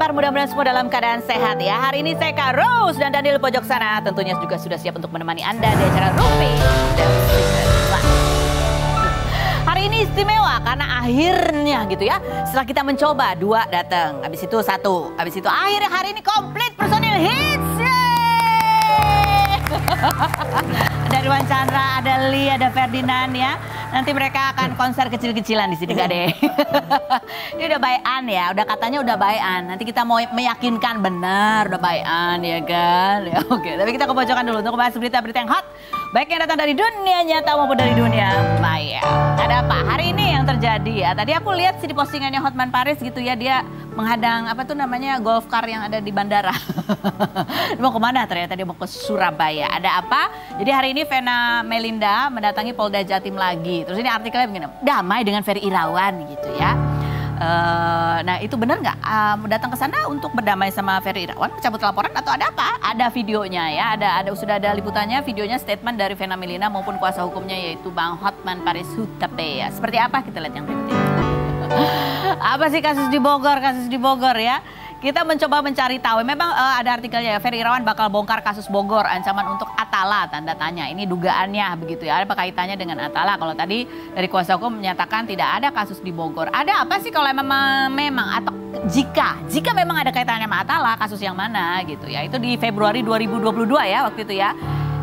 kabar? Mudah-mudahan semua dalam keadaan sehat ya. Hari ini saya Kak Rose dan Daniel pojok sana tentunya juga sudah siap untuk menemani Anda di acara Rupi. Hari ini istimewa karena akhirnya gitu ya. Setelah kita mencoba, 2 datang, habis itu 1, habis itu akhirnya hari ini komplit personil hits. Ada Irwan Chandra, ada Lee, ada Ferdinand ya. Nanti mereka akan konser kecil-kecilan di sini Kak De. Ini udah bayan ya, udah katanya udah bayan. Nanti kita mau meyakinkan benar udah bayan ya kan. Ya, oke, tapi kita ke pojokan dulu untuk membahas berita-berita yang hot. Baik yang datang dari dunia nyata maupun dari dunia maya. Ada apa hari ini yang terjadi ya? Tadi aku lihat sih di postingannya Hotman Paris gitu ya, dia menghadang apa tuh namanya golf car yang ada di bandara. Mau kemana ternyata dia mau ke Surabaya. Ada apa? Jadi hari ini Vena Melinda mendatangi Polda Jatim lagi. Terus ini artikelnya begini, damai dengan Ferry Irawan gitu ya. Nah itu benar nggak datang ke sana untuk berdamai sama Ferry Irawan, mencabut laporan atau ada apa? Ada videonya ya, sudah ada liputannya, videonya statement dari Vena Melinda maupun kuasa hukumnya yaitu Bang Hotman Paris Hutapea. Seperti apa kita lihat yang berikut ini. Apa sih kasus di Bogor ya? Kita mencoba mencari tahu. Memang ada artikelnya ya, Ferry Irawan bakal bongkar kasus Bogor, ancaman untuk Atala, tanda tanya. Ini dugaannya begitu ya, ada kaitannya dengan Atala. Kalau tadi dari kuasa hukum menyatakan tidak ada kasus di Bogor. Ada apa sih kalau memang atau jika memang ada kaitannya sama Atala, kasus yang mana gitu ya. Itu di Februari 2022 ya waktu itu ya.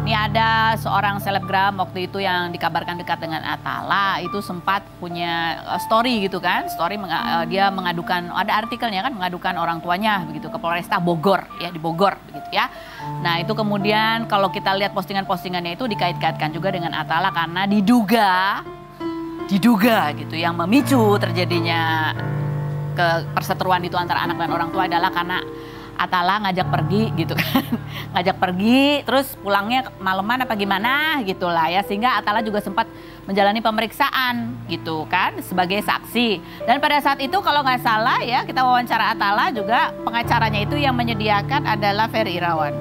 Ini ada seorang selebgram waktu itu yang dikabarkan dekat dengan Atala, itu sempat punya story gitu kan, dia mengadukan, ada artikelnya kan, mengadukan orang tuanya begitu ke Polresta Bogor ya, di Bogor begitu ya. Nah itu kemudian kalau kita lihat postingan-postingannya itu dikait-kaitkan juga dengan Atala karena diduga gitu yang memicu terjadinya perseteruan itu antara anak dan orang tua adalah karena Atala ngajak pergi gitu kan, ngajak pergi terus pulangnya maleman apa gimana gitu lah ya, sehingga Atala juga sempat menjalani pemeriksaan gitu kan sebagai saksi. Dan pada saat itu kalau nggak salah ya kita wawancara Atala juga, pengacaranya itu yang menyediakan adalah Ferry Irawan.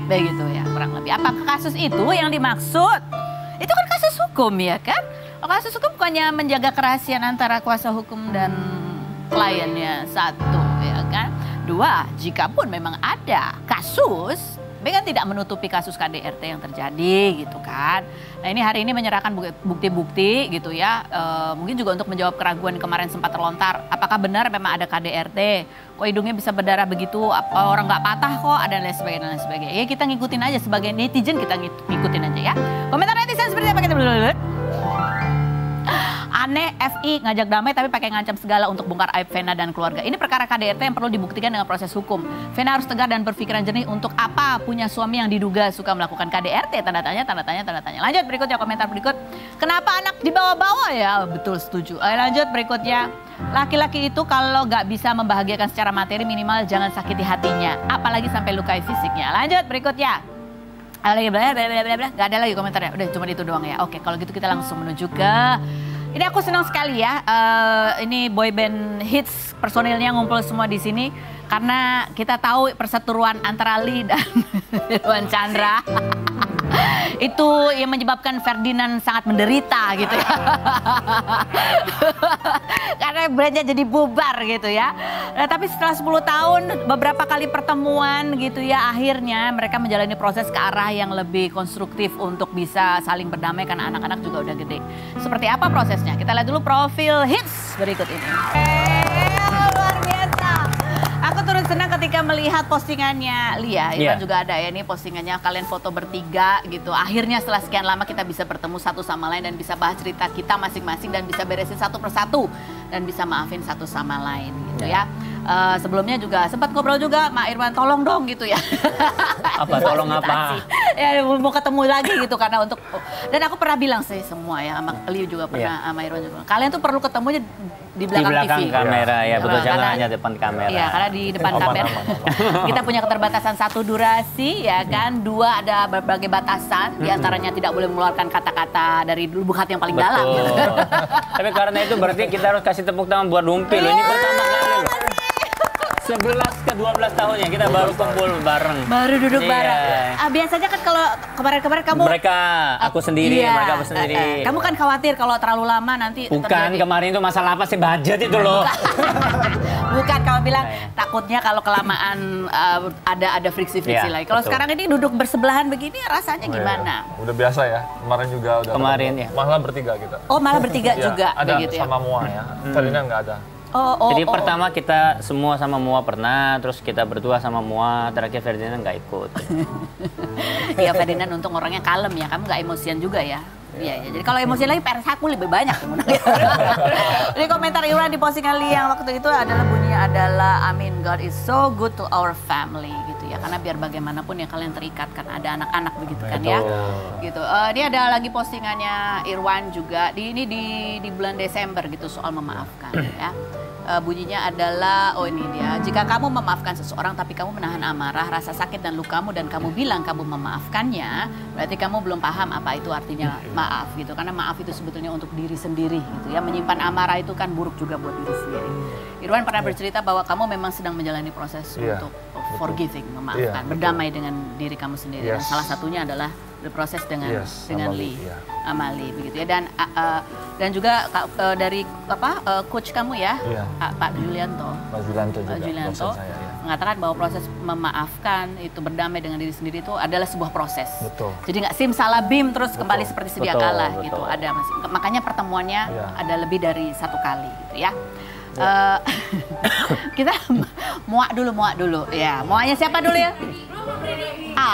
Begitu ya kurang lebih. Apakah kasus itu yang dimaksud? Itu kan kasus hukum ya kan? Kasus hukum bukannya menjaga kerahasiaan antara kuasa hukum dan kliennya, 1 ya kan. 2, jika pun memang ada kasus, kan tidak menutupi kasus KDRT yang terjadi gitu kan. Nah ini hari ini menyerahkan bukti-bukti gitu ya, mungkin juga untuk menjawab keraguan kemarin sempat terlontar. Apakah benar memang ada KDRT? Kok hidungnya bisa berdarah begitu? Apa orang nggak patah kok? Dan lain sebagainya. Ya kita ngikutin aja sebagai netizen, kita ngikutin aja ya. Komentar netizen seperti apa kita dulu. Aneh, FI ngajak damai tapi pakai ngancam segala untuk bongkar aib Vena dan keluarga. Ini perkara KDRT yang perlu dibuktikan dengan proses hukum. Vena harus tegar dan berpikiran jernih untuk apa punya suami yang diduga suka melakukan KDRT. Tanda tanya. Lanjut berikutnya, komentar berikut. Kenapa anak dibawa-bawa ya? Betul setuju. Lanjut berikutnya. Laki-laki itu kalau nggak bisa membahagiakan secara materi minimal jangan sakiti hatinya. Apalagi sampai lukai fisiknya. Lanjut berikutnya. Gak ada lagi komentarnya. Udah cuma itu doang ya. Oke kalau gitu kita langsung menuju ke... Ini aku senang sekali ya, ini boyband hits personilnya ngumpul semua di sini karena kita tahu perseteruan antara Lee dan Irwan Chandra itu yang menyebabkan Ferdinand sangat menderita gitu ya. Karena brandnya jadi bubar gitu ya. Nah, tapi setelah 10 tahun beberapa kali pertemuan gitu ya, akhirnya mereka menjalani proses ke arah yang lebih konstruktif untuk bisa saling berdamai karena anak-anak juga udah gede. Seperti apa prosesnya? Kita lihat dulu profil hits berikut ini. Luar biasa. Aku turut senang ketika melihat postingannya Lia, Irwan juga ada ya, ini postingannya kalian foto bertiga gitu. Akhirnya setelah sekian lama kita bisa bertemu satu sama lain dan bisa bahas cerita kita masing-masing dan bisa beresin satu persatu dan bisa maafin satu sama lain gitu ya. Sebelumnya juga sempat ngobrol juga, Mak Irwan tolong dong gitu ya. Apa tolong apa? Ya mau ketemu lagi gitu karena untuk, dan aku pernah bilang sih semua ya, sama Liu juga pernah, sama Irwan juga. Kalian tuh perlu ketemunya di belakang TV. Kamera ya, betul, jangan hanya depan kamera. Iya, karena di depan kamera kita punya keterbatasan 1 durasi ya kan, 2 ada berbagai batasan, diantaranya tidak boleh mengeluarkan kata-kata dari lubuk hati yang paling dalam. Gitu. Tapi karena itu berarti kita harus kasih tepuk tangan buat Rumpi loh, ini pertama kali loh. 11 ke 12 tahunnya kita baru kumpul bareng. Baru duduk bareng. Biasanya kan kalau kemarin-kemarin kamu... aku sendiri, mereka aku sendiri. Kamu kan khawatir kalau terlalu lama nanti... Bukan, kemarin itu masalah apa sih, budget itu loh. Bukan, kalau bilang takutnya kalau kelamaan ada friksi-friksi lagi. Kalau sekarang ini duduk bersebelahan begini rasanya gimana? Udah biasa ya. Kemarin juga udah. Kemarin ya. Malah bertiga kita. Oh, malah bertiga juga. Ada begitu sama Moa ya. Ferdinand nggak ada. Jadi pertama kita semua sama Moa pernah, terus kita berdua sama Moa, terakhir Ferdinand nggak ikut. Iya, Ferdinand untung orangnya kalem ya, kamu nggak emosian juga ya. Iya, jadi kalau emosi lagi pers aku lebih banyak. Jadi komentar Irwan di postingan Lee yang waktu itu bunyinya adalah I mean God is so good to our family gitu ya, karena biar bagaimanapun ya kalian terikat kan, ada anak-anak begitu kan ya. Gitu. Ini ada lagi postingannya Irwan juga ini di bulan Desember gitu soal memaafkan ya. Bunyinya adalah, ini dia, jika kamu memaafkan seseorang tapi kamu menahan amarah, rasa sakit dan lukamu dan kamu bilang kamu memaafkannya, berarti kamu belum paham apa itu artinya maaf gitu. Karena maaf itu sebetulnya untuk diri sendiri gitu ya, menyimpan amarah itu kan buruk juga buat diri sendiri. Irwan pernah bercerita bahwa kamu memang sedang menjalani proses untuk forgiving, memaafkan, berdamai dengan diri kamu sendiri. Dan salah satunya adalah berproses dengan Lee, Amali begitu ya, dan juga dari coach kamu ya, Pak Julianto. Pak Julianto juga. Julianto mengatakan bahwa proses memaafkan itu berdamai dengan diri sendiri itu adalah sebuah proses. Betul. Jadi nggak simsalabim terus kembali seperti sedia kala gitu. Ada makanya pertemuannya ada lebih dari satu kali gitu ya. Kita muak dulu ya. Muaknya siapa dulu ya?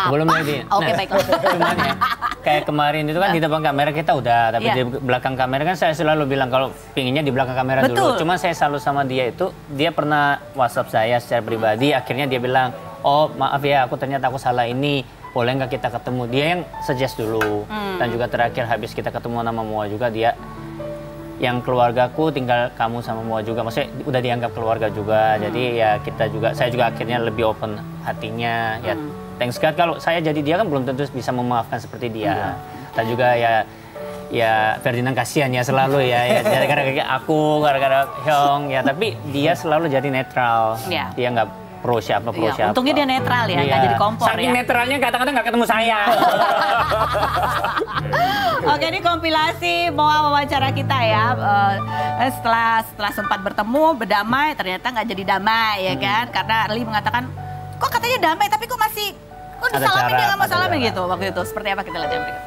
Belum lagi. Oke, baiklah. Cuman ya, kayak kemarin itu kan di depan kamera kita udah, tapi di belakang kamera kan saya selalu bilang kalau pinginnya di belakang kamera dulu. Cuma saya selalu sama dia itu, dia pernah WhatsApp saya secara pribadi, akhirnya dia bilang, oh maaf ya, ternyata aku salah ini, boleh nggak kita ketemu? Dia yang suggest dulu. Dan juga terakhir habis kita ketemu sama Moa juga, dia yang keluargaku tinggal kamu sama Moa juga, maksudnya udah dianggap keluarga juga. Jadi ya saya juga akhirnya lebih open hatinya ya. Thanks God, kalau saya jadi dia kan belum tentu bisa memaafkan seperti dia. Dan juga ya Ferdinand kasihan ya selalu ya gara-gara aku, gara-gara Hyung ya, tapi dia selalu jadi netral. Dia nggak pro siapa. Untungnya dia netral ya, nggak jadi kompor. Saking netralnya kadang-kadang nggak ketemu saya. Oke, ini kompilasi wawancara kita ya. Setelah sempat bertemu, berdamai, ternyata nggak jadi damai ya kan? Karena Lee mengatakan, kok katanya damai tapi kok disalamin, dia nggak mau salamin gitu waktu itu. Seperti apa, kita lihat yang berikut.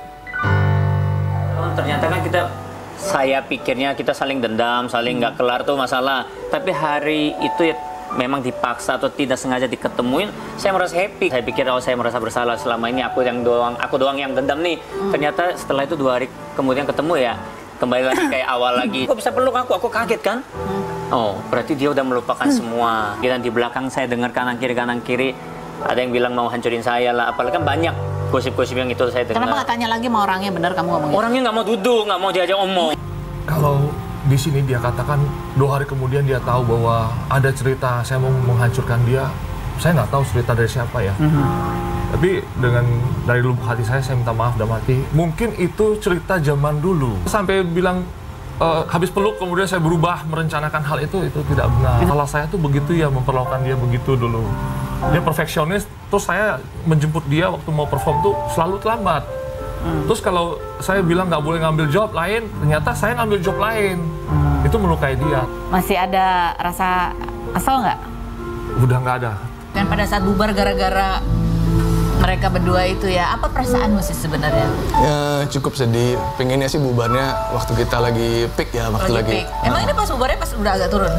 Ternyata kan saya pikirnya kita saling dendam, saling nggak kelar tuh masalah. Tapi hari itu ya memang dipaksa atau tidak sengaja diketemuin, saya merasa happy. Saya pikir saya merasa bersalah selama ini, aku doang yang dendam nih. Ternyata setelah itu 2 hari kemudian ketemu ya, kembali lagi kayak awal lagi. Kok bisa peluk aku kaget kan? Oh, berarti dia udah melupakan semua. Dan di belakang saya dengar kanan kiri, ada yang bilang mau hancurin saya lah. Apalagi kan banyak gosip-gosip yang itu saya dengar. Kenapa nggak tanya lagi sama orangnya, benar kamu ngomong? Orangnya nggak mau duduk, nggak mau diajak omong. Kalau di sini dia katakan 2 hari kemudian dia tahu bahwa ada cerita saya mau menghancurkan dia. Saya nggak tahu cerita dari siapa ya. Tapi dari lubuk hati saya minta maaf dalam hati. Mungkin itu cerita zaman dulu. Sampai bilang habis peluk kemudian saya berubah merencanakan hal itu tidak benar. Salah saya tuh begitu ya, memperlakukan dia begitu dulu. Dia perfeksionis, terus saya menjemput dia waktu mau perform tuh selalu terlambat. Terus kalau saya bilang nggak boleh ngambil job lain, ternyata saya ngambil job lain. Itu melukai dia. Masih ada rasa kesel nggak? Udah nggak ada. Dan pada saat bubar gara-gara mereka berdua itu ya, apa perasaanmu sih sebenarnya? Ya cukup sedih, pengennya sih bubarnya waktu kita lagi peak ya, waktu lagi. Emang ini pas bubarnya pas udah agak turun?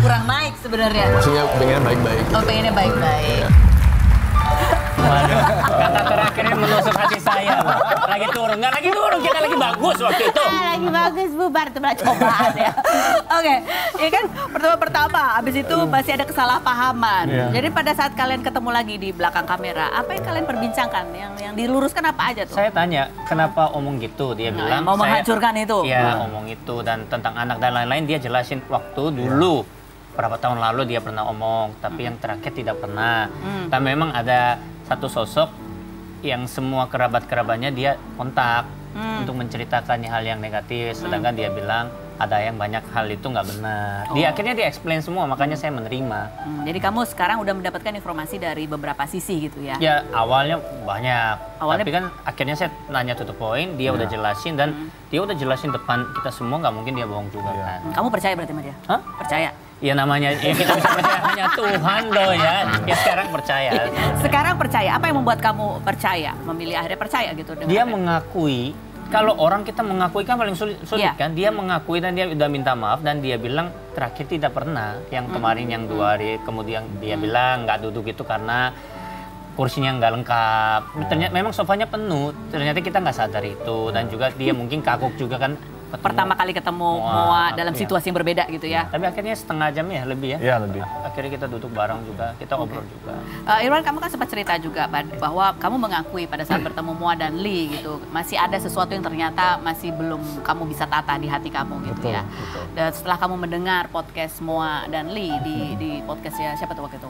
Kurang naik sebenarnya. Maksudnya pengennya baik-baik. Oh, pengennya baik-baik. Waduh, kata terakhirnya menusuk hati saya. Lagi turun, nggak lagi turun, kita lagi bagus waktu itu. Lagi bagus, bubar, itu cobaan ya. Oke, ya kan pertama, abis itu masih ada kesalahpahaman. Jadi pada saat kalian ketemu lagi di belakang kamera, apa yang kalian perbincangkan? Yang diluruskan apa aja tuh? Saya tanya, kenapa omong gitu? Dia bilang, mau menghancurkan itu? Iya, omong itu, dan tentang anak dan lain-lain dia jelasin waktu dulu. Berapa tahun lalu dia pernah omong, tapi yang terakhir tidak pernah. Dan memang ada satu sosok yang semua kerabat-kerabatnya dia kontak untuk menceritakan hal yang negatif, sedangkan dia bilang ada yang banyak hal itu nggak benar. Akhirnya dia explain semua, makanya saya menerima. Jadi kamu sekarang udah mendapatkan informasi dari beberapa sisi gitu ya? Ya awalnya banyak, tapi kan akhirnya saya nanya to the point, dia udah jelasin dan dia udah jelasin depan kita semua, nggak mungkin dia bohong juga kan. Kamu percaya berarti sama dia? Hah? Percaya? Ya namanya, ya kita bisa percaya hanya Tuhan loh ya. Ya sekarang percaya. Sekarang percaya, apa yang membuat kamu percaya? Memilih akhirnya percaya gitu? Dia mengakui. Kalau orang kita mengakui kan paling sulit kan. Dia mengakui dan dia udah minta maaf dan dia bilang terakhir tidak pernah. Yang kemarin yang 2 hari kemudian dia bilang nggak duduk itu karena kursinya nggak lengkap. Ternyata memang sofanya penuh. Ternyata kita nggak sadar itu dan juga dia mungkin kagok juga kan. Pertama kali ketemu Moa dalam situasi yang berbeda gitu ya. Tapi akhirnya setengah jam ya lebih ya. Iya lebih. Akhirnya kita duduk bareng juga, kita ngobrol juga. Irwan, kamu kan sempat cerita juga bahwa kamu mengakui pada saat bertemu Moa dan Lee gitu, masih ada sesuatu yang ternyata masih belum kamu bisa tata di hati kamu gitu ya. Dan setelah kamu mendengar podcast Moa dan Lee di podcastnya siapa tuh waktu itu?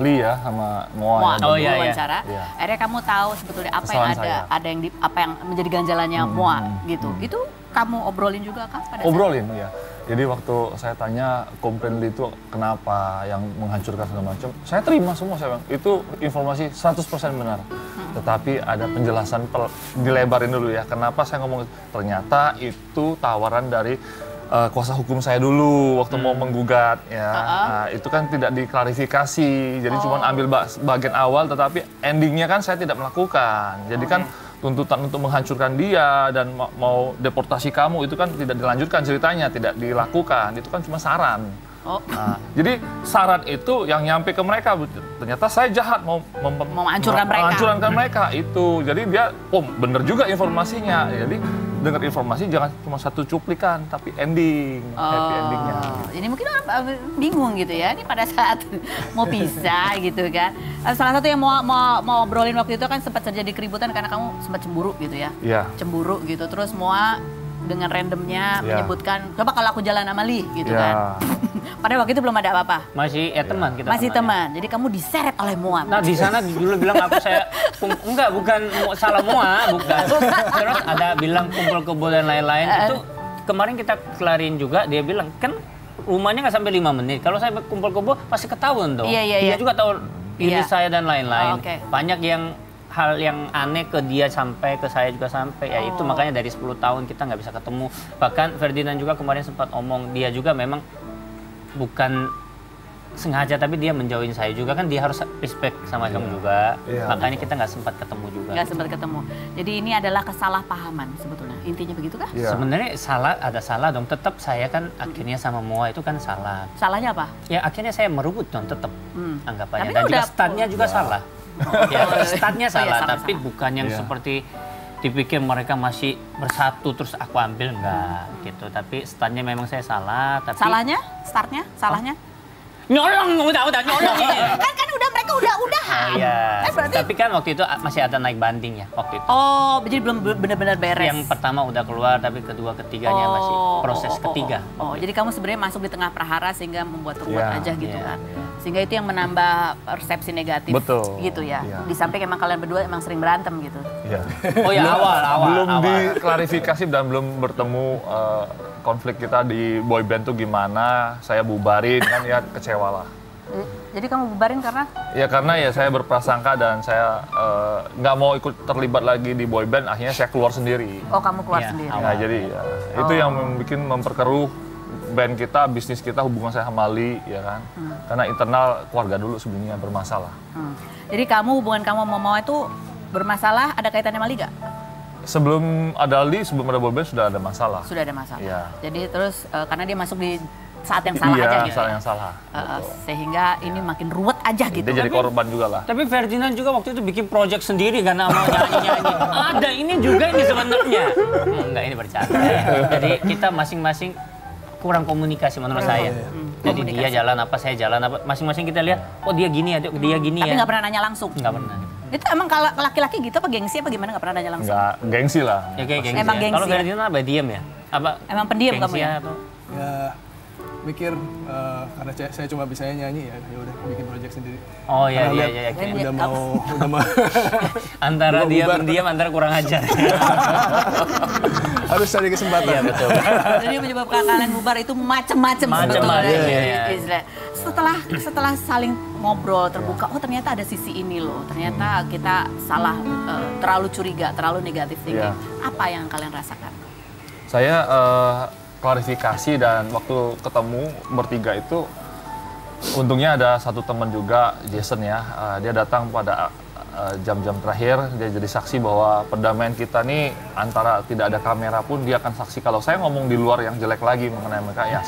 Lee ya sama Moa. Oh iya, wawancara. Akhirnya kamu tahu sebetulnya apa yang ada yang apa yang menjadi ganjalannya Moa gitu. Itu kamu obrolin juga kah pada Obrolin, ya. Jadi waktu saya tanya komplain Lee itu kenapa yang menghancurkan segala macam, saya terima semua, saya bilang. Itu informasi 100% benar. Tetapi ada penjelasan, dilebarin dulu ya. Kenapa saya ngomong ternyata itu tawaran dari kuasa hukum saya dulu waktu mau menggugat ya. Nah, itu kan tidak diklarifikasi. Jadi cuma ambil bagian awal tetapi endingnya kan saya tidak melakukan. Jadi kan tuntutan untuk menghancurkan dia dan mau deportasi kamu itu kan tidak dilanjutkan ceritanya, tidak dilakukan. Itu kan cuma saran. Nah, jadi saran itu yang nyampe ke mereka, ternyata saya jahat mau menghancurkan mereka itu. Jadi dia, bener juga informasinya. Jadi dengar informasi jangan cuma satu cuplikan, tapi ending, happy endingnya. Ini mungkin orang bingung gitu ya, ini pada saat mau pisah gitu kan. Salah satu yang mau obrolin waktu itu kan sempat terjadi keributan karena kamu sempat cemburu gitu ya. Iya. Cemburu gitu, terus Moa dengan randomnya menyebutkan, coba kalau aku jalan sama Lee gitu kan. Padahal waktu itu belum ada apa-apa. Masih teman kita. Masih teman. Jadi kamu diseret oleh Moa. Nah di sana dulu bilang bukan salah Moa, bukan. Terus ada bilang kumpul kebo dan lain-lain. Itu kemarin kita kelarin juga, dia bilang kan rumahnya nggak sampai 5 menit. Kalau saya kumpul kebo pasti ketahuan dong. Dia juga tahu ini saya dan lain-lain. Banyak hal yang aneh ke dia sampai ke saya juga sampai ya itu makanya dari 10 tahun kita nggak bisa ketemu. Bahkan Ferdinand juga kemarin sempat omong, dia juga memang bukan sengaja tapi dia menjauhin saya juga kan, dia harus respect sama kamu juga. Makanya kita nggak sempat ketemu juga. Nggak sempat ketemu. Jadi ini adalah kesalahpahaman sebetulnya. Intinya begitu kah? Sebenarnya ada salah dong. Tetap saya kan akhirnya sama Moa itu kan salah. Salahnya apa? Ya akhirnya saya merubut dong tetap anggapannya. Dan juga startnya juga salah. Startnya salah, tapi bukan yang seperti dipikir mereka masih bersatu terus aku ambil enggak gitu. Tapi startnya memang saya salah. Tapi salahnya? Startnya? Salahnya? Nyolong, udah nyolong. kan mereka udahan. Iya. Tapi kan waktu itu masih ada naik banding ya waktu itu. Jadi belum benar-benar beres. Yang pertama udah keluar, tapi kedua ketiganya masih proses ketiga. Jadi kamu sebenarnya masuk di tengah prahara sehingga membuat ruwet aja gitu kan. Sehingga itu yang menambah persepsi negatif. Betul. Gitu ya. Di samping emang kalian berdua emang sering berantem gitu. Iya. Oh ya awal. Belum diklarifikasi dan belum bertemu konflik kita di boyband tuh gimana, saya bubarin kan ya kecewa lah. Jadi kamu bubarin karena? Ya karena ya saya berprasangka dan saya nggak mau ikut terlibat lagi di boyband, akhirnya saya keluar sendiri. Oh kamu keluar sendiri? Nah jadi itu yang memperkeruh band kita, bisnis kita, hubungan saya sama Lee ya kan. Karena internal keluarga dulu sebelumnya bermasalah. Jadi hubungan kamu sama Moa itu bermasalah, ada kaitannya sama Lee gak? Sebelum ada Lee, sebelum ada boyband sudah ada masalah. Sudah ada masalah. Iya. Jadi terus karena dia masuk di saat yang salah aja gitu. Saat yang salah. Sehingga ini makin ruwet aja gitu. Dia jadi korban juga lah. Tapi Ferdinand juga waktu itu bikin project sendiri karena mau nyanyi-nyanyi. Ada ini juga ini sebenarnya. Enggak, ini bercanda. Jadi kita masing-masing kurang komunikasi menurut saya. Jadi dia jalan apa, saya jalan apa. Masing-masing kita lihat, oh dia gini ya, dia gini ya. Tapi nggak pernah nanya langsung? Nggak pernah. Itu emang kalau laki-laki gitu apa gengsi apa gimana, nggak pernah nanya langsung? Nggak, gengsi lah. Ya kayak gengsi. Emang gengsi. Kalau Ferdinand apa diam ya? Apa emang pendiam kamu ya? Ya mikir karena saya cuma bisa nyanyi ya udah bikin project sendiri. Oh iya. Udah mau Antara dia pendiam, antara kurang ajar. Harus cari kesempatan. Iya betul. Jadi menyebabkan kalian bubar itu macam-macam sebetulnya. Iya. Setelah saling ngobrol terbuka, oh ternyata ada sisi ini loh. Ternyata kita salah terlalu curiga, terlalu negatif tinggi. Apa yang kalian rasakan? Saya klarifikasi dan waktu ketemu bertiga itu untungnya ada satu teman juga, Jason ya, dia datang pada jam-jam terakhir, dia jadi saksi bahwa perdamaian kita nih antara tidak ada kamera pun dia akan saksi kalau saya ngomong di luar yang jelek lagi mengenai mereka, ya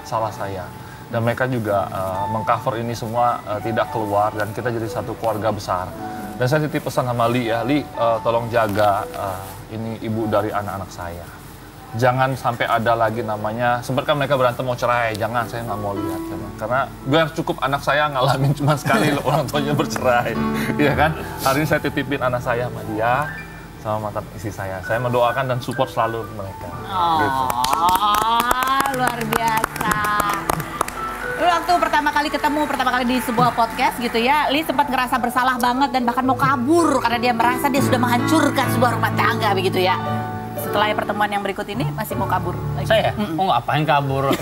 salah saya. Dan mereka juga mengcover ini semua tidak keluar dan kita jadi satu keluarga besar. Dan saya titip pesan sama Li ya, Li tolong jaga ini ibu dari anak-anak saya. Jangan sampai ada lagi namanya, sempat kan mereka berantem mau cerai, jangan, saya nggak mau lihat. Karena biar cukup anak saya ngalamin cuma sekali orang tuanya bercerai. Iya kan, hari ini saya titipin anak saya sama dia, sama mantan istri saya. Saya mendoakan dan support selalu mereka. Gitu. Luar biasa. Lu waktu pertama kali di sebuah podcast gitu ya, Li sempat ngerasa bersalah banget dan bahkan mau kabur karena dia merasa dia sudah menghancurkan sebuah rumah tangga begitu ya. Setelah pertemuan yang berikut ini masih mau kabur lagi? Saya? Oh ngapain kabur?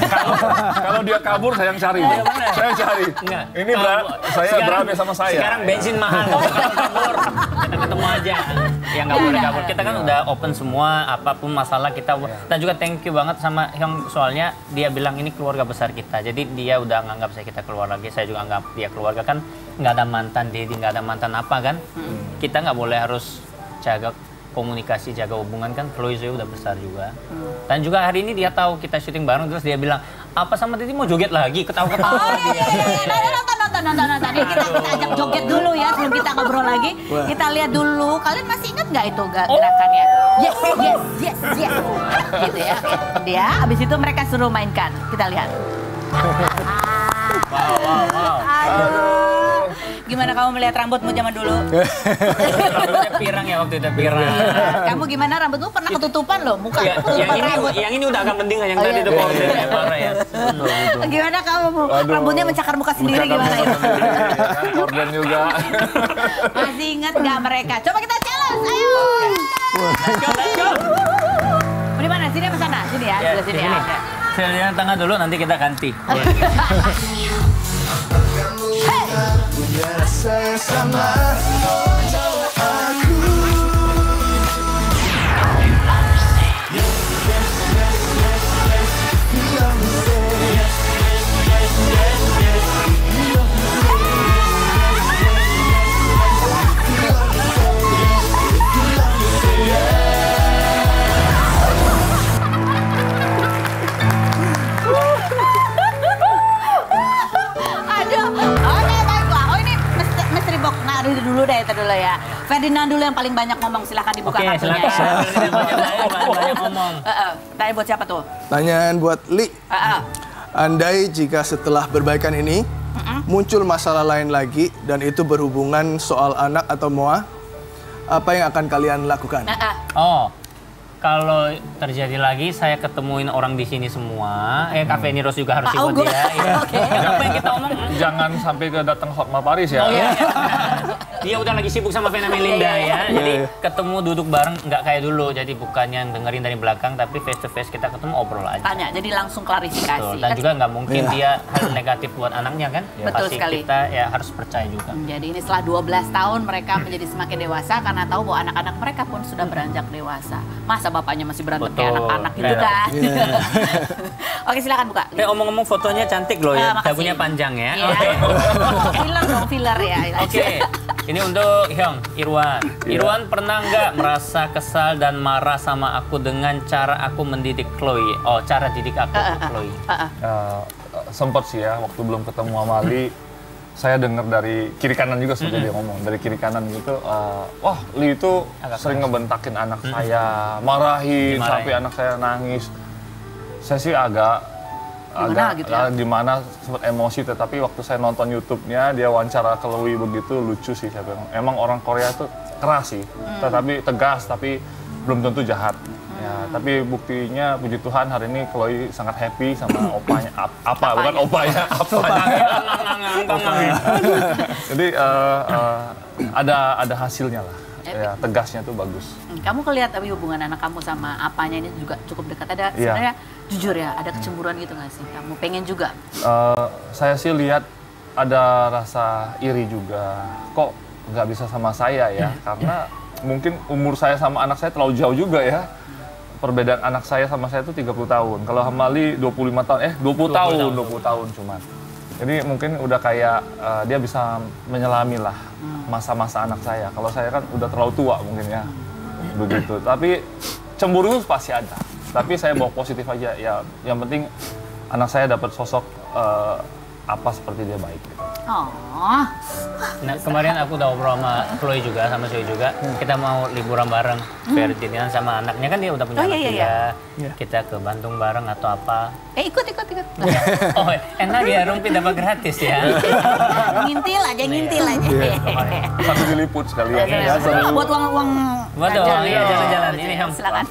Kalau dia kabur saya yang cari. Saya cari. Enggak. Ini saya berani sama saya. Sekarang bensin mahal, kabur. Kita ketemu aja. Ya nggak boleh kabur. Kita kan udah open semua, apapun masalah kita. Dan juga thank you banget sama Hyung, soalnya dia bilang ini keluarga besar kita. Jadi dia udah nganggap saya kita keluar lagi. Saya juga anggap dia keluarga, kan nggak ada mantan Dedi, nggak ada mantan apa kan. Kita nggak boleh harus jaga komunikasi, jaga hubungan, kan Chloe Zoe udah besar juga. Dan juga hari ini dia tahu kita syuting bareng, terus dia bilang, apa sama Titi mau joget lagi? Ketawa-ketawa dia. Nonton. Kita ajak joget dulu ya sebelum kita ngobrol lagi. Kita lihat dulu, kalian masih ingat nggak itu gerakannya? Yes. Gitu ya. Dia, abis itu mereka suruh mainkan. Kita lihat. Wow. Gimana kamu melihat rambutmu zaman dulu? Rambutnya pirang ya waktu itu, pirang. Kamu gimana rambutmu pernah ketutupan loh, muka ketutupan rambut. Yang ini udah agak mending, yang tadi itu powder parah ya. Gimana kamu, rambutnya mencakar muka sendiri gimana ya? Organ juga. Masih ingat nggak mereka? Coba kita challenge, ayo! Let's go! Di mana? Sini apa sana? Sini ya, sini ya. Saya lihat tengah dulu, nanti kita ganti. Saya sama aku. Dulu ya. Ferdinand dulu yang paling banyak ngomong, silahkan dibuka kartunya. Oke, silakan. Banyak ngomong. Tanya buat siapa tuh? Tanyaan buat Li. Andai jika setelah perbaikan ini muncul masalah lain lagi dan itu berhubungan soal anak atau Moa, apa yang akan kalian lakukan? Oh, kalau terjadi lagi, saya ketemuin orang di sini semua. Cafe Niros juga harus ikut dia. Apa yang kita omong? Jangan sampai ke datang Hotma Paris ya. Oh iya. Dia udah lagi sibuk sama Vena Melinda ya. Jadi ketemu duduk bareng nggak kayak dulu. Jadi bukannya dengerin dari belakang, tapi face to face kita ketemu obrol aja. Tanya, jadi langsung klarifikasi. Betul. Dan juga nggak mungkin dia hal negatif buat anaknya kan. Betul pasti sekali. Kita ya harus percaya juga. Jadi ini setelah 12 tahun mereka menjadi semakin dewasa karena tahu bahwa anak-anak mereka pun sudah beranjak dewasa. Masa bapaknya masih berantem kayak anak-anak gitu kan. Oke, silakan buka. Omong-omong fotonya cantik loh ya. Dagunya panjang ya. Filler dong, filler ya. Oke. Ini untuk Hyung, Irwan. Irwan pernah nggak merasa kesal dan marah sama aku dengan cara aku mendidik Chloe? Oh, cara didik aku Chloe. Sempat sih ya, waktu belum ketemu sama Ali, saya dengar dari kiri kanan juga sudah dia ngomong. Dari kiri kanan gitu, wah Li itu sering ngebentakin anak saya, marahin sampai anak saya nangis. Saya sih agak gitu ya? Dimana sempat emosi, tetapi waktu saya nonton YouTube-nya dia wawancara Chloe begitu lucu sih saya bilang. Emang orang Korea tuh keras sih, tetapi tegas, tapi belum tentu jahat. Ya, tapi buktinya puji Tuhan hari ini Chloe sangat happy sama opanya. Bukan opanya, apanya. Jadi ada hasilnya lah. Ya, tegasnya tuh bagus. Kamu kelihatan hubungan anak kamu sama apanya ini juga cukup dekat. Ada sebenarnya jujur ya, ada kecemburuan gitu nggak sih? Kamu pengen juga? Saya sih lihat ada rasa iri juga. Kok nggak bisa sama saya ya? Karena mungkin umur saya sama anak saya terlalu jauh juga ya. Perbedaan anak saya sama saya itu 30 tahun. Kalau Hamali 25 tahun, 20 tahun cuman. Jadi mungkin udah kayak dia bisa menyelami lah masa-masa anak saya. Kalau saya kan udah terlalu tua mungkin ya. Begitu. Tapi cemburu pasti ada. Tapi saya bawa positif aja. Ya, yang penting anak saya dapat sosok apa seperti dia baik. Oh. Nah, kemarin aku udah ngobrol sama Chloe juga, sama Zoe juga. Kita mau liburan bareng, Ferdinand sama anaknya kan dia udah punya anak juga. Kita ke Bandung bareng atau apa. Ikut. Oh, enak ya, Rumpi dapat gratis ya. Ngintil aja. Sambil diliput sekalian. Ya, Buat uang Betul, iya jalan-jalan. Ini Ham. Silakan.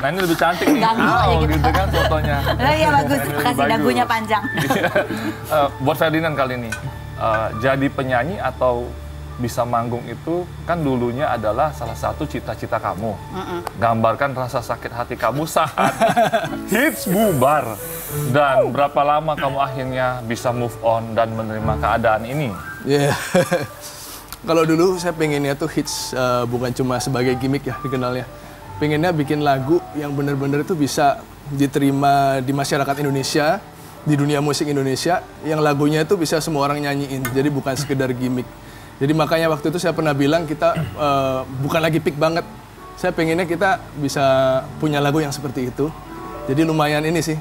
Nah ini lebih cantik nih. Ganggu aja gitu kan fotonya. Iya bagus, kasih dagunya panjang. Buat Ferdinand kali ini, jadi penyanyi atau bisa manggung itu kan dulunya adalah salah satu cita-cita kamu. Gambarkan rasa sakit hati kamu saat hits bubar. Dan berapa lama kamu akhirnya bisa move on dan menerima keadaan ini? Kalau dulu saya pengennya tuh hits bukan cuma sebagai gimmick ya dikenalnya. Pengennya bikin lagu yang benar-benar itu bisa diterima di masyarakat Indonesia, di dunia musik Indonesia, yang lagunya itu bisa semua orang nyanyiin, jadi bukan sekedar gimmick. Jadi makanya waktu itu saya pernah bilang kita bukan lagi peak banget. Saya pengennya kita bisa punya lagu yang seperti itu. Jadi lumayan ini sih.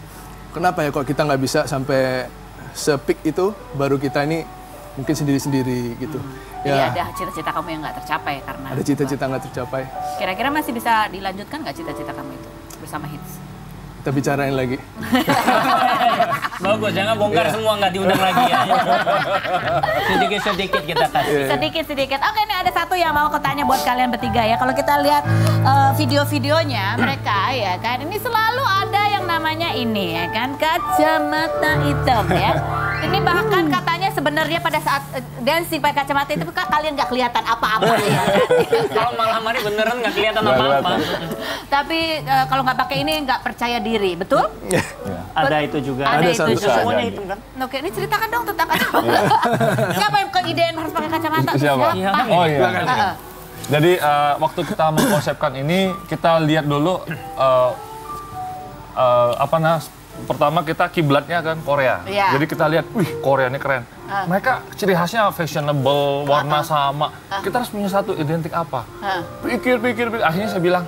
Kenapa ya kok kita nggak bisa sampai se-peak itu, baru kita ini mungkin sendiri-sendiri gitu. Jadi ada cita-cita kamu yang nggak tercapai karena ada cita-cita nggak tercapai. Kira-kira masih bisa dilanjutkan nggak cita-cita kamu itu bersama hits? Kita bicarain lagi. Bagus, jangan bongkar semua, nggak diundang lagi ya. Sedikit-sedikit kita kasih. Sedikit-sedikit. Oke, ini ada satu yang mau kutanya buat kalian bertiga ya. Kalau kita lihat video-videonya mereka ya kan, ini selalu ada yang namanya ini ya kan, kacamata hitam ya. Ini bahkan katanya sebenarnya pada saat dancing pakai kacamata itu kalian nggak kelihatan apa-apa ya kan. Kalau malam hari beneran nggak kelihatan apa-apa. Tapi kalau nggak pakai ini nggak percaya diri, betul? Ada itu juga. Ada itu juga. Semuanya itu kan. Oke, ini ceritakan dong tentang kacamata. Siapa yang keidean harus pakai kacamata? Siapa? Oh iya. Jadi waktu kita mengkonsepkan ini, kita lihat dulu pertama kita kiblatnya kan Korea. Jadi kita lihat, wih Korea ini keren. Mereka ciri khasnya fashionable, warna sama. Kita harus punya satu identik apa? Pikir. Akhirnya saya bilang,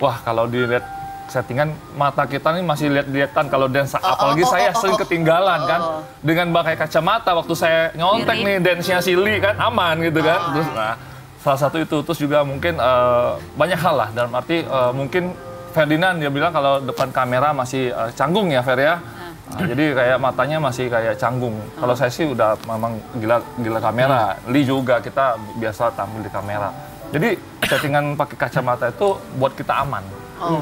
wah kalau dilihat settingan mata kita nih masih lihat-lihatan kalau dance. Apalagi saya sering ketinggalan kan. Dengan pakai kacamata waktu saya nyontek nih dance-nya Silly kan aman gitu kan. Terus salah satu itu. Terus juga mungkin banyak hal lah. Dalam arti mungkin Ferdinand dia bilang kalau depan kamera masih canggung ya Fer ya. Jadi kayak matanya masih kayak canggung. Kalau saya sih udah memang gila kamera. Lee juga kita biasa tampil di kamera. Jadi settingan pakai kacamata itu buat kita aman.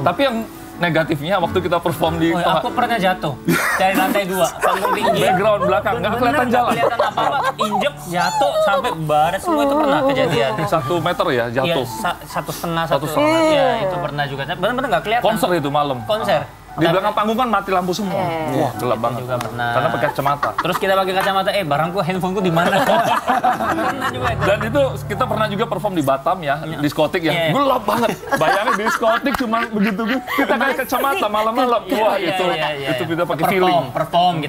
Tapi yang negatifnya waktu kita perform di aku pernah jatuh dari lantai 2 panggung tinggi background belakang nggak kelihatan jalan, nggak kelihatan apa-apa, injek jatuh sampai baret semua itu pernah kejadian. 1 meter ya jatuh, ya, 1,5 ya itu pernah juga, benar-benar nggak kelihatan. Konser itu malam di belakang panggung kan mati lampu semua. Wah gelap banget juga pernah. Karena pakai kacamata. Terus kita pakai kacamata, barangku, handphoneku di mana? Pernah juga itu. Dan itu kita pernah juga perform di Batam ya, diskotik ya, gelap banget. Bayangin diskotik cuma begitu kita pakai kacamata malam-malam. Wah itu kita pakai feeling. Perform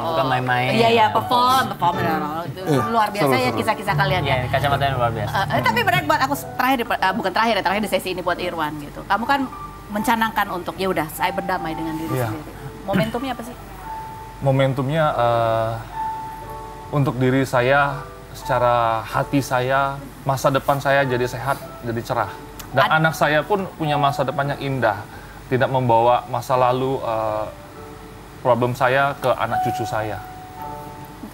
bukan main-main. Iya perform. Luar biasa ya kisah-kisah kalian ya. Kacamata yang luar biasa. Tapi benar buat aku terakhir di sesi ini buat Irwan gitu. Kamu kan mencanangkan untuk ya udah saya berdamai dengan diri sendiri. Momentumnya apa sih? Momentumnya untuk diri saya, secara hati saya, masa depan saya jadi sehat, jadi cerah. Dan anak saya pun punya masa depan yang indah, tidak membawa masa lalu problem saya ke anak cucu saya.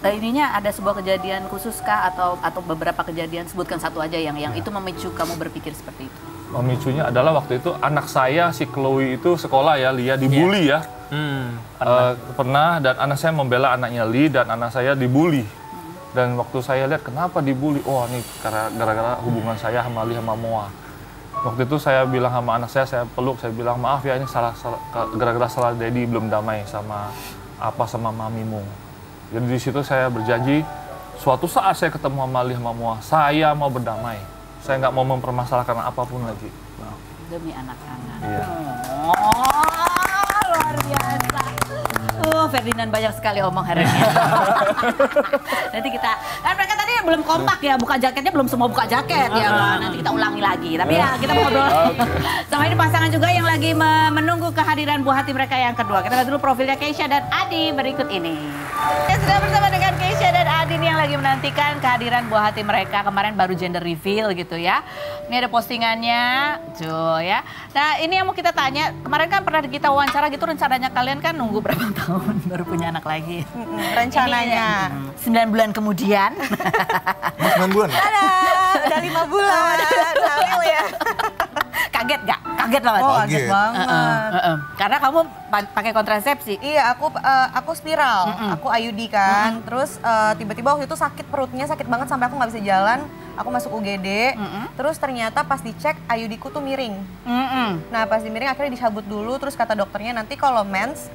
Ininya ada sebuah kejadian khusus kah atau beberapa kejadian, sebutkan satu aja yang itu memicu kamu berpikir seperti itu? memicunya adalah waktu itu anak saya si Chloe itu sekolah ya, Lia dibully ya. Pernah dan anak saya membela anaknya Lee dan anak saya dibully. Dan waktu saya lihat kenapa dibully, oh ini gara-gara hubungan saya sama Lee sama Moa. Waktu itu saya bilang sama anak saya peluk, saya bilang maaf ya ini gara-gara salah Daddy belum damai sama mamimu. Jadi di situ saya berjanji suatu saat saya ketemu sama Lee sama Moa, saya mau berdamai. Saya nggak mau mempermasalahkan apapun lagi. Demi anak-anak. Iya. Luar biasa. Ferdinand banyak sekali omong hari ini. Nanti kita, kan mereka tadi belum kompak ya, buka jaketnya belum semua buka jaket ya kan. Nanti kita ulangi lagi. Tapi ya kita mau ngobrol sama ini pasangan juga yang lagi menunggu kehadiran buah hati mereka yang kedua. Kita lihat dulu profilnya Keisha dan Adi berikut ini. Saya sudah bersama dengan Keisha dan Adi yang lagi menantikan kehadiran buah hati mereka. Kemarin baru gender reveal gitu ya. Ini ada postingannya, tuh ya. Nah ini yang mau kita tanya, kemarin kan pernah kita wawancara gitu, rencananya kalian kan nunggu berapa tahun baru punya anak lagi? Rencananya. Ini, 9 bulan kemudian. 9 bulan? Udah 5 bulan. Hamil ya. Kaget gak? Kaget banget? Oh, kaget banget. Karena kamu pakai kontrasepsi. Iya, aku spiral, aku IUD kan. Terus tiba-tiba waktu itu sakit perutnya, sakit banget sampai aku nggak bisa jalan. Aku masuk UGD, terus ternyata pas dicek IUD-ku tuh miring. Nah pas di miring akhirnya dicabut dulu, terus kata dokternya nanti kalau mens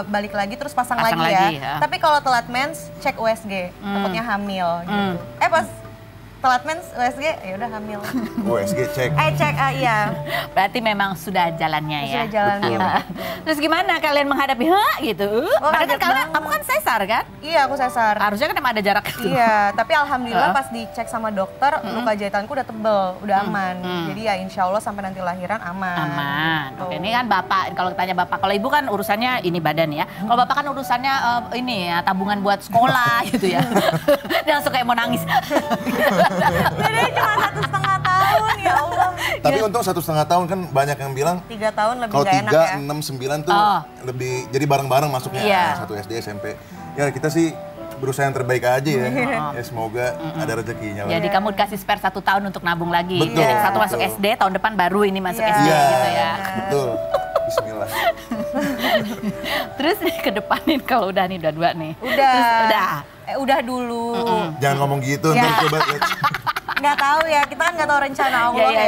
balik lagi terus pasang lagi ya. Tapi kalau telat mens cek USG, takutnya hamil gitu. Pas telat mens USG ya udah hamil. USG cek. Iya. Berarti memang sudah jalannya ya. Sudah jalannya. Terus gimana kalian menghadapi gitu? Padahal kan kamu kan sesar kan? Iya, aku sesar. Harusnya kan emang ada jarak itu. Iya, tapi alhamdulillah pas dicek sama dokter luka jahitanku udah tebel, udah aman. Jadi ya insya Allah sampai nanti lahiran aman. Aman. Oke, ini kan bapak, kalau tanya bapak, kalau ibu kan urusannya ini badan ya. Kalau bapak kan urusannya ini ya, tabungan buat sekolah gitu ya. Dia langsung kayak mau nangis. Bedanya cuma 1,5 tahun ya Allah. Tapi untung 1,5 tahun kan banyak yang bilang 3 tahun lebih kalau gak enak ya. 3, 6, 9 tuh lebih jadi bareng-bareng masuknya. Satu SD, SMP. Ya kita sih berusaha yang terbaik aja ya. Ya semoga ada rezekinya. Jadi kamu dikasih spare 1 tahun untuk nabung lagi. Betul, Jadi satu masuk betul. SD, tahun depan baru ini masuk SD Iya, gitu ya. betul. Bismillah. Terus nih ke depanin kalau udah nih, udah 2 nih. Udah. Udah dulu. Jangan ngomong gitu, Ya. ntar coba. Nggak tahu ya, kita kan nggak tahu rencana Allah Jadi Ya,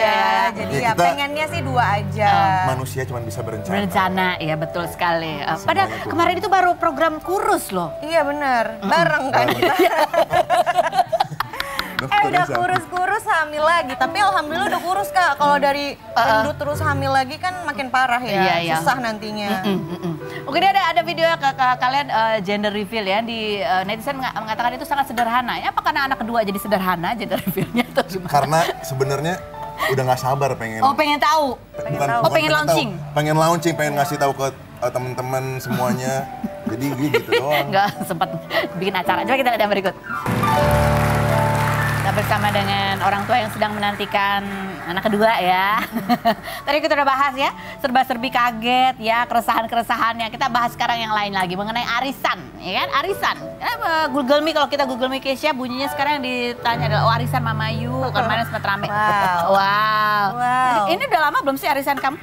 ya kita- pengennya sih 2 aja. Manusia cuma bisa berencana. Berencana, ya betul sekali. Padahal kemarin itu baru program kurus loh. Iya bener, bareng kan kita. Udah kurus-kurus hamil lagi, tapi alhamdulillah udah kurus Kak. Kalau dari gendut terus hamil lagi kan makin parah ya, Iya. susah nantinya. Oke, ini ada video kalian gender reveal ya, di netizen mengatakan itu sangat sederhana. Ya apa karena anak kedua jadi sederhana gender revealnya atau gimana? Karena sebenarnya udah nggak sabar pengen. Oh pengen tahu. Pengen launching. Tahu. Pengen launching, pengen ngasih tahu ke teman-teman semuanya. Jadi gitu doang. Nggak sempat bikin acara. Coba kita lihat yang berikut. Kita bersama dengan orang tua yang sedang menantikan anak kedua ya. Tadi kita udah bahas ya, serba-serbi kaget ya, keresahan-keresahannya. Kita bahas sekarang yang lain lagi mengenai arisan, ya kan? Arisan. Google Me, kalau kita Google Me Keisha, bunyinya sekarang yang ditanya adalah arisan Mama Yu, kemarin sempat rame. Wow. Ini udah lama belum sih arisan kamu?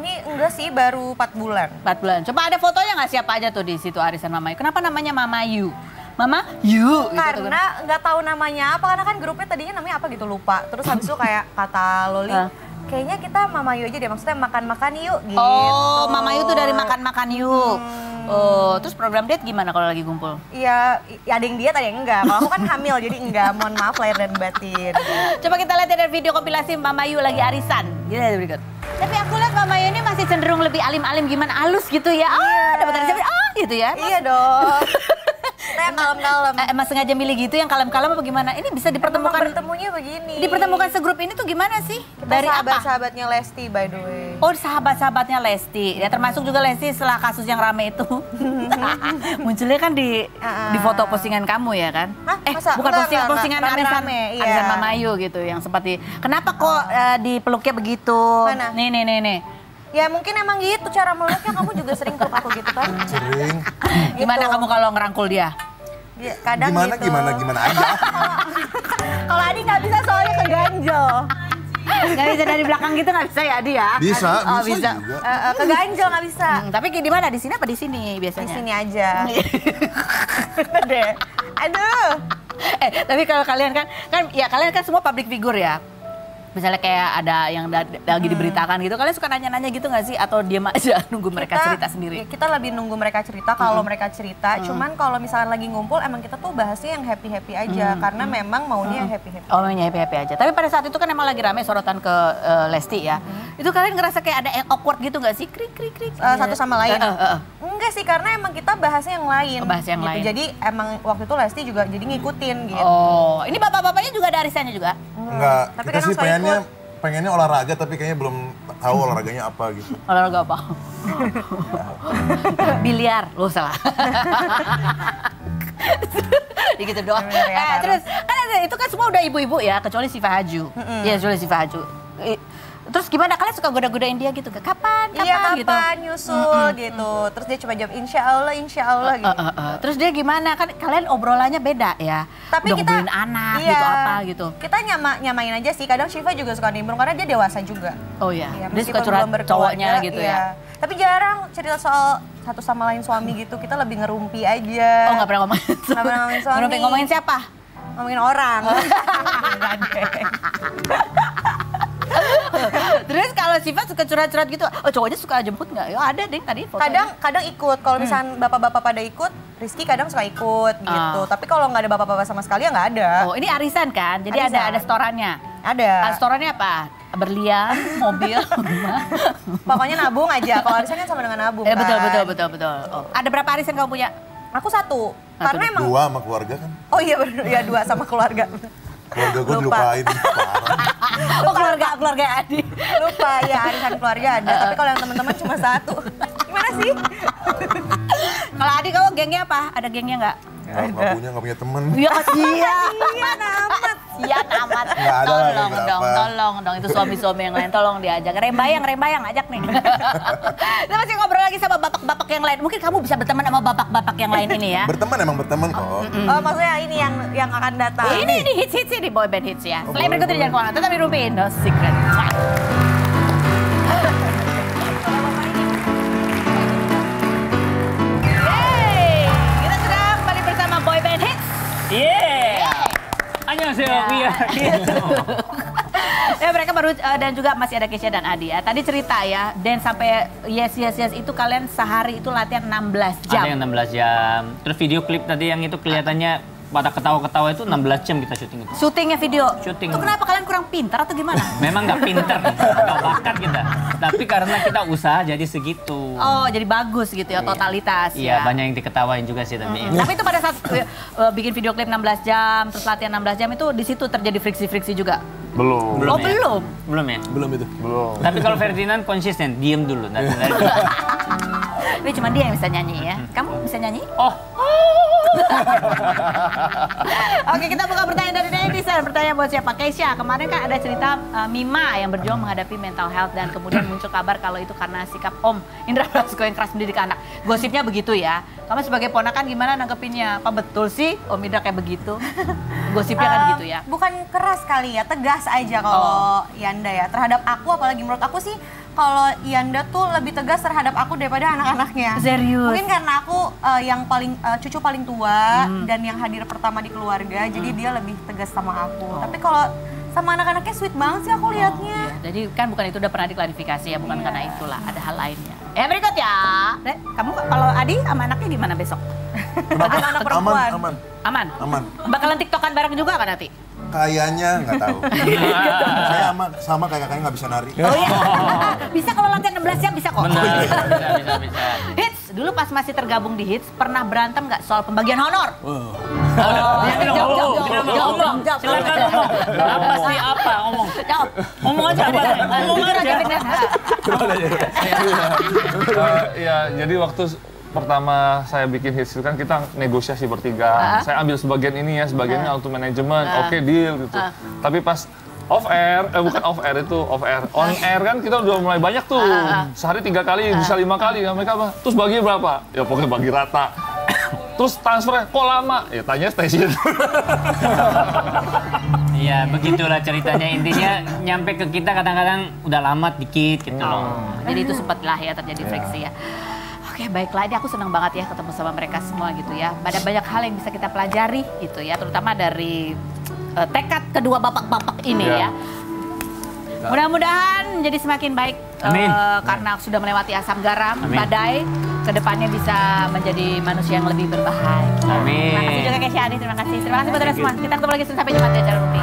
Ini enggak sih, baru 4 bulan. 4 bulan. Coba ada fotonya nggak, siapa aja tuh di situ arisan Mama Yu? Kenapa namanya Mama Yu? Mama Yu gitu. Karena nggak tahu namanya apa, karena kan grupnya tadinya namanya apa gitu, lupa. Terus habis itu kayak kata Loli, kayaknya kita Mama Yu aja deh, maksudnya makan-makan yuk gitu. Oh, Mama Yu tuh dari makan-makan yuk. Oh, terus program diet gimana kalau lagi kumpul? Iya, ada yang diet, ada yang enggak. Kalau aku kan hamil, jadi enggak. Mohon maaf lahir dan batin. Coba kita lihat dari video kompilasi Mama Yu lagi arisan. Gila berikut. Tapi aku lihat Mama Yu ini masih cenderung lebih alim-alim, gimana halus gitu ya. Dapat dari siapa? Gitu ya. Iya dong. Kita yang kalem-kalem. Emang sengaja milih gitu yang kalem-kalem apa gimana? Ini bisa dipertemukan. Bertemunya begini. Dipertemukan segrup ini tuh gimana sih? Dari sahabat-sahabatnya Lesti by the way. Oh, sahabat-sahabatnya Lesti. Ya termasuk juga Lesti setelah kasus yang rame itu. Munculnya kan di foto postingan kamu ya kan? Masa? Bukan postingan arisan iya. Mama Yu gitu yang seperti kenapa kok dipeluknya begitu? Mana? Nih. Ya mungkin emang gitu cara meluknya, kamu juga sering peluk aku gitu kan? Sering. Gimana kamu kalau ngerangkul dia? Ya, kadang Gimana gitu. aja. Kalau Adi nggak bisa soalnya keganjel. Nggak bisa dari belakang gitu nggak bisa ya Adi ya? Bisa, Oh, bisa bisa. juga. Keganjel nggak bisa. Tapi di mana? Di sini apa di sini Di biasanya? sini aja. Deh. Aduh. Tapi kalau kalian kan ya kalian kan semua public figure ya. Misalnya kayak ada yang lagi diberitakan gitu, kalian suka nanya-nanya gitu nggak sih? Atau diam aja nunggu mereka cerita sendiri? Kita lebih nunggu mereka cerita kalau mereka cerita. Cuman kalau misalnya lagi ngumpul, emang kita tuh bahasnya yang happy-happy aja. Karena memang maunya yang happy-happy. Oh, maunya happy-happy aja. Tapi pada saat itu kan emang lagi rame sorotan ke Lesti ya. Itu kalian ngerasa kayak ada yang awkward gitu nggak sih? Krik. Satu sama lain. Enggak sih, karena emang kita bahasnya yang lain. Bahasa yang gitu. lain. Jadi emang waktu itu Lesti juga jadi ngikutin gitu. Oh, ini bapak-bapaknya juga ada arisannya juga? Enggak, Tapi kita kadang sih suka pengennya olahraga tapi kayaknya belum tahu olahraganya apa gitu. Olahraga apa? Biliar, lo salah. Gitu doang. Bener ya, Terus kan itu kan semua udah ibu-ibu ya, kecuali Syifa Haju. Iya, kecuali Syifa Haju. Terus gimana kalian suka goda-godain dia gitu? Kapan Iya, gitu? kapan nyusul gitu. Terus dia coba jawab insya Allah gitu. Terus dia gimana? Kan kalian obrolannya beda ya. Tapi kita ngobrolin anak iya, gitu apa gitu. Kita nyamain aja sih. Kadang Syifa juga suka nimbrung karena dia dewasa juga. Oh iya. Iya, Dia suka meskipun curhat belum berkeluarga, cowoknya gitu iya. ya. Tapi jarang cerita soal satu sama lain suami gitu. Kita lebih ngerumpi aja. Oh, nggak pernah ngomongin. Nggak pernah ngomongin suami. Ngomongin siapa? Ngomongin orang. Terus kalau Syifa suka curhat-curhat gitu, oh cowoknya suka jemput nggak? Ya ada deh tadi fotonya. Kadang ikut. Kalau misalnya bapak-bapak pada ikut, Rizky kadang suka ikut gitu. Tapi kalau nggak ada bapak-bapak sama sekali ya nggak ada. Oh ini arisan kan? Jadi Arisan. ada storannya. Ada. Storannya apa? Berlian, mobil, rumah. Pokoknya nabung aja. Kalau arisan kan sama dengan nabung kan. Betul. Oh. Ada berapa arisan kamu punya? Aku satu. Karena emang. 2 sama keluarga kan. Oh iya bener, ya 2 sama keluarga. Keluarga gue Lupa. dilupain. Parah. Oh keluarga Adi. Lupa ya, arisan keluarga ada. Tapi kalau yang teman-teman cuma 1. Gimana sih? Kalau Adi kamu gengnya apa? Ada gengnya nggak? Ya, nggak punya temen. Ya kasihan. Iya amat. Kasihan amat. Nggak ada lah, Tolong dong. Itu suami-suami yang lain tolong diajak. Rembayang ajak nih. Kita masih ngobrol lagi sama bapak-bapak yang lain. Mungkin kamu bisa berteman sama bapak-bapak yang lain ini ya. Berteman kok. Oh maksudnya ini yang akan datang. Ini hits ini boy band hits ya. Selain berikut ini jangan kemana. Tetap di Rumpi No Secret. Yeay, kita sudah kembali bersama boy band hits. Annyeonghaseyo. Ya mereka baru dan juga masih ada Kesha dan Adi ya. Tadi cerita ya, dan sampai yes itu kalian sehari itu latihan 16 jam. Ada yang 16 jam. Terus video klip tadi yang itu kelihatannya pada ketawa-ketawa itu 16 jam kita syuting itu. Syutingnya video. Syuting. Itu kenapa kalian kurang pintar atau gimana? Memang nggak pinter, nggak bakat kita. Tapi karena kita usaha jadi segitu. Oh, jadi bagus gitu ya, totalitas Iya, ya. banyak yang diketawain juga sih tapi. Tapi itu pada saat bikin video klip 16 jam, terus latihan 16 jam itu di situ terjadi friksi-friksi juga. Belum. Oh, ya? belum. Belum ya? Belum itu. Belum. Tapi kalau Ferdinand konsisten, diem dulu. Tapi cuma dia yang bisa nyanyi ya. Kamu bisa nyanyi? Oh, Oke, kita buka pertanyaan dari netizen. Pertanyaan buat siapa? Kesha, kemarin kan ada cerita Mima yang berjuang menghadapi mental health dan kemudian muncul kabar kalau itu karena sikap Om Indra Prasko yang keras mendidik anak. Gosipnya begitu ya. Kamu sebagai ponakan gimana nanggepinnya? Apa betul sih Om Indra kayak begitu? Gosipnya kan gitu ya. Bukan keras kali ya, tegas aja kalau Yanda ya. Terhadap aku, apalagi menurut aku sih, kalau Yanda tuh lebih tegas terhadap aku daripada anak-anaknya. Serius? Mungkin karena aku yang paling cucu paling tua dan yang hadir pertama di keluarga, jadi dia lebih tegas sama aku. Tapi kalau sama anak-anaknya sweet banget sih aku liatnya. Iya. Jadi kan bukan itu udah pernah diklarifikasi ya, bukan karena itulah, ada hal lainnya. Berikut ya. Kamu kalau Adi sama anaknya gimana besok? Anak perempuan. Aman? Bakalan tiktokan bareng juga kan nanti? Kayaknya nggak tahu. Saya sama kayak kakaknya nggak bisa nari. Oh iya, bisa kalau latihan 16 jam bisa kok. benar. Bisa. Hits, dulu pas masih tergabung di Hits, pernah berantem nggak soal pembagian honor? Jawab. Silakan ngomong. Apa sih apa? Ngomong. Jawab. Ngomong aja apa? Ngomong aja. Ya, jadi waktu pertama saya bikin hits itu kan kita negosiasi bertiga. Saya ambil sebagian ini ya, sebagiannya untuk manajemen. Oke, deal gitu. Tapi pas off air, bukan off air itu, off air. On air kan kita udah mulai banyak tuh. Sehari 3 kali, bisa 5 kali. Mereka apa? Terus bagi berapa? Ya pokoknya bagi rata. Terus transfernya, kok lama? Ya tanya stasiun. Ya begitulah ceritanya, intinya nyampe ke kita kadang-kadang udah lama dikit gitu loh. Jadi itu sempat lah ya terjadi friksi ya. Oke, baiklah, ini aku senang banget ya ketemu sama mereka semua gitu ya. Ada banyak hal yang bisa kita pelajari gitu ya, terutama dari tekad kedua bapak-bapak ini ya. Mudah-mudahan menjadi semakin baik karena sudah melewati asam garam, badai, kedepannya bisa menjadi manusia yang lebih berbahagia. Amin. Terima kasih juga Kesyani, terima kasih buat anda semua. Kita ketemu lagi sampai Jumat di acara Rumpi.